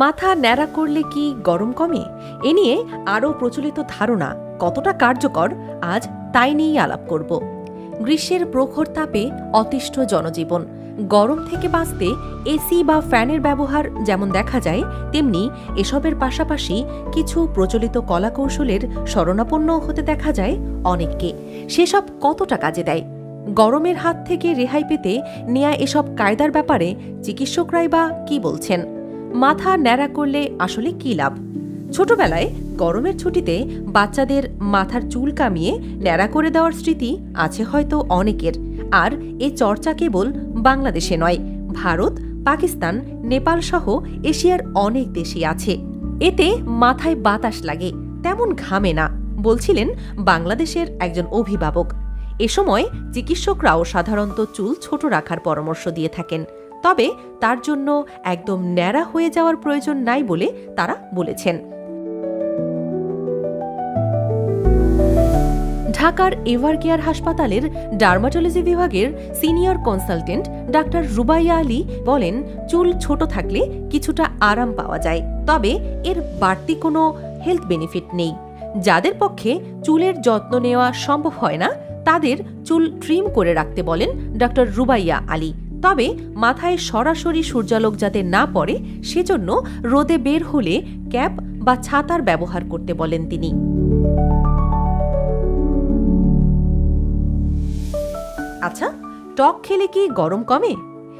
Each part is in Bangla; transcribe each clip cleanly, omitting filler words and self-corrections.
মাথা ন্যাড়া করলে কি গরম কমে? এ নিয়ে আরও প্রচলিত ধারণা কতটা কার্যকর, আজ তাই নিয়েই আলাপ করব। গ্রীষ্মের প্রখর তাপে অতিষ্ঠ জনজীবন। গরম থেকে বাঁচতে এসি বা ফ্যানের ব্যবহার যেমন দেখা যায়, তেমনি এসবের পাশাপাশি কিছু প্রচলিত কলাকৌশলের শরণাপন্ন হতে দেখা যায় অনেককে। সেসব কতটা কাজে দেয়? গরমের হাত থেকে রেহাই পেতে নেয়া এসব কায়দার ব্যাপারে চিকিৎসকরাই বা কি বলছেন? মাথা ন্যাড়া করলে আসলে কি লাভ? ছোটবেলায় গরমের ছুটিতে বাচ্চাদের মাথার চুল কামিয়ে ন্যাড়া করে দেওয়ার স্মৃতি আছে হয়তো অনেকের। আর এ চর্চা কেবল বাংলাদেশে নয়, ভারত, পাকিস্তান, নেপাল সহ এশিয়ার অনেক দেশই আছে। এতে মাথায় বাতাস লাগে, তেমন ঘামে না, বলছিলেন বাংলাদেশের একজন অভিভাবক। এ সময় চিকিৎসকরাও সাধারণত চুল ছোট রাখার পরামর্শ দিয়ে থাকেন, তবে তার জন্য একদম ন্যাড়া হয়ে যাওয়ার প্রয়োজন নাই বলে তারা বলেছেন। ঢাকার এভারকেয়ার হাসপাতালের ডার্মাটোলজি বিভাগের senior consultant doctor Rubaiya Ali বলেন, চুল ছোট থাকলে কিছুটা আরাম পাওয়া যায়, তবে এর বাড়তি কোনো হেলথ বেনিফিট নেই। যাদের পক্ষে চুলের যত্ন নেওয়া সম্ভব হয় না, তাদের চুল ট্রিম করে রাখতে বলেন ডাক্তার রুবাইয়া আলী। তবে মাথায় সরাসরি সূর্যালোক যাতে না পড়ে, সেজন্য রোদে বের হলে ক্যাপ বা ছাতার ব্যবহার করতে বলেন তিনি। আচ্ছা, টক খেলে কি গরম কমে?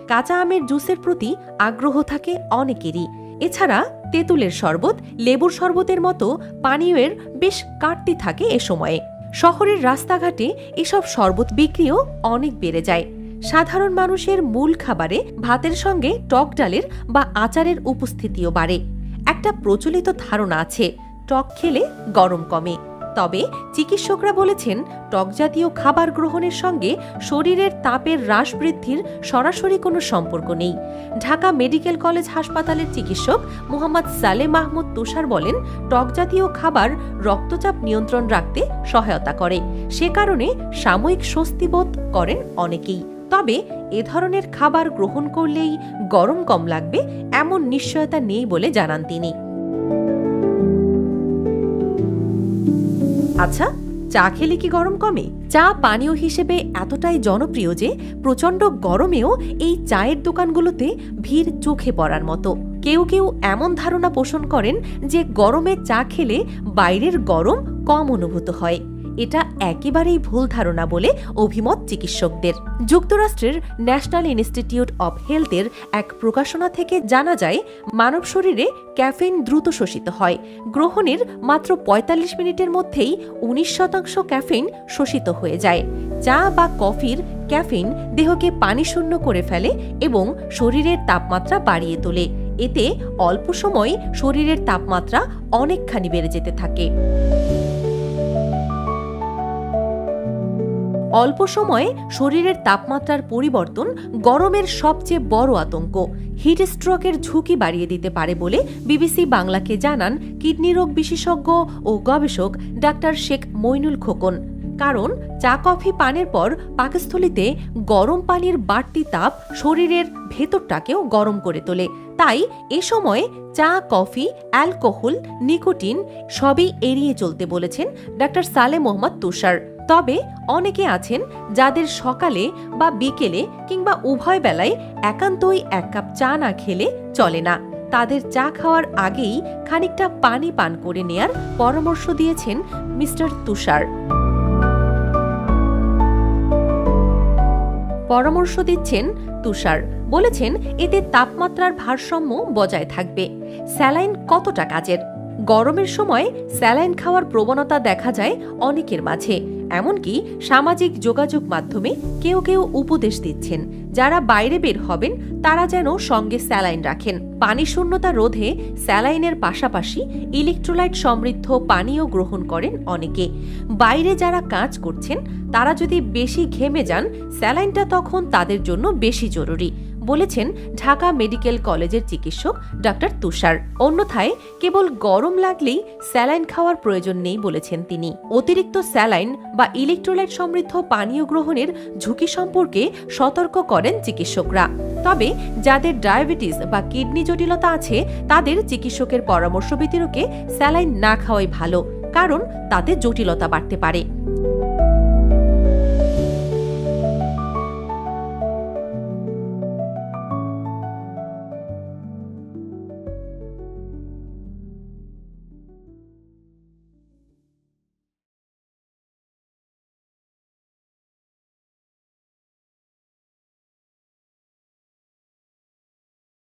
কাঁচা আমের জুসের প্রতি আগ্রহ থাকে অনেকেরই। এছাড়া তেঁতুলের শরবত, লেবুর শরবতের মতো পানীয়ের বেশ কাটতি থাকে এ সময়ে। শহরের রাস্তাঘাটে এসব শরবত বিক্রিও অনেক বেড়ে যায়। সাধারণ মানুষের মূল খাবারে ভাতের সঙ্গে টক ডালের বা আচারের উপস্থিতিও বাড়ে। একটা প্রচলিত ধারণা আছে, টক খেলে গরম কমে। তবে চিকিৎসকরা বলেছেন, টক জাতীয় খাবার গ্রহণের সঙ্গে শরীরের তাপের হ্রাস বৃদ্ধির সরাসরি কোনো সম্পর্ক নেই। ঢাকা মেডিকেল কলেজ হাসপাতালের চিকিৎসক মোহাম্মদ সালে মাহমুদ তুষার বলেন, টক জাতীয় খাবার রক্তচাপ নিয়ন্ত্রণ রাখতে সহায়তা করে, সে কারণে সাময়িক স্বস্তি বোধ করেন অনেকেই। তবে এ ধরনের খাবার গ্রহণ করলেই গরম কম লাগবে এমন নিশ্চয়তা নেই বলে জানান তিনি। আচ্ছা, চা খেলে কি গরম কমে? চা পানীয় হিসেবে এতটাই জনপ্রিয় যে প্রচণ্ড গরমেও এই চায়ের দোকানগুলোতে ভিড় চোখে পড়ার মতো। কেউ কেউ এমন ধারণা পোষণ করেন যে গরমে চা খেলে বাইরের গরম কম অনুভূত হয়। এটা একেবারেই ভুল ধারণা বলে অভিমত চিকিৎসকদের। যুক্তরাষ্ট্রের ন্যাশনাল ইনস্টিটিউট অব হেলথের এক প্রকাশনা থেকে জানা যায়, মানব শরীরে ক্যাফেইন দ্রুত শোষিত হয়। গ্রহণের মাত্র ৪৫ মিনিটের মধ্যেই ১৯% ক্যাফেইন শোষিত হয়ে যায়। চা বা কফির ক্যাফেইন দেহকে পানিশূন্য করে ফেলে এবং শরীরের তাপমাত্রা বাড়িয়ে তোলে। এতে অল্প সময় শরীরের তাপমাত্রা অনেকখানি বেড়ে যেতে থাকে। অল্প সময়ে শরীরের তাপমাত্রার পরিবর্তন গরমের সবচেয়ে বড় আতঙ্ক। হিট স্ট্রোকের ঝুঁকি বাড়িয়ে দিতে পারে বলে বিবিসি বাংলাকে জানান কিডনি রোগ বিশেষজ্ঞ ও গবেষক ডাক্তার শেখ মইনুল খোকন। কারণ চা কফি পানের পর পাকস্থলীতে গরম পানির বাড়তি তাপ শরীরের ভেতরটাকেও গরম করে তোলে। তাই এ সময়ে চা, কফি, অ্যালকোহল, নিকোটিন সবই এড়িয়ে চলতে বলেছেন ডাক্তার সালে মোহাম্মদ তুষার। তবে অনেকে আছেন যাদের সকালে বা বিকেলে কিংবা উভয় বেলায় একান্তই এক কাপ চা না খেলে চলে না। তাদের চা খাওয়ার আগেই খানিকটা পানি পান করে নেয়ার পরামর্শ দিয়েছেন মিস্টার তুষার। পরামর্শ দিচ্ছেন তুষার, বলেছেন এতে তাপমাত্রার ভারসাম্য বজায় থাকবে। স্যালাইন কতটা কাজের? গরমের সময় স্যালাইন খাওয়ার প্রবণতা দেখা যায় অনেকের মাঝে। এমনকি সামাজিক যোগাযোগ মাধ্যমে কেউ কেউ উপদেশ দিচ্ছেন, যারা বাইরে বের হবেন তারা যেন সঙ্গে স্যালাইন রাখেন। পানি শূন্যতা রোধে স্যালাইনের পাশাপাশি ইলেকট্রোলাইট সমৃদ্ধ পানীয় গ্রহণ করেন অনেকে। বাইরে যারা কাজ করছেন তারা যদি বেশি ঘেমে যান, স্যালাইনটা তখন তাদের জন্য বেশি জরুরি বলেছেন ঢাকা মেডিকেল কলেজের চিকিৎসক ডাক্তার তুষার। অন্যথায় কেবল গরম লাগলেই স্যালাইন খাওয়ার প্রয়োজন নেই বলেছেন তিনি। অতিরিক্ত স্যালাইন বা ইলেকট্রোলাইট সমৃদ্ধ পানীয় গ্রহণের ঝুঁকি সম্পর্কে সতর্ক করেন চিকিৎসকরা। তবে যাদের ডায়াবেটিস বা কিডনি জটিলতা আছে তাদের চিকিৎসকের পরামর্শ ব্যতিরেকে স্যালাইন না খাওয়াই ভালো, কারণ তাতে জটিলতা বাড়তে পারে।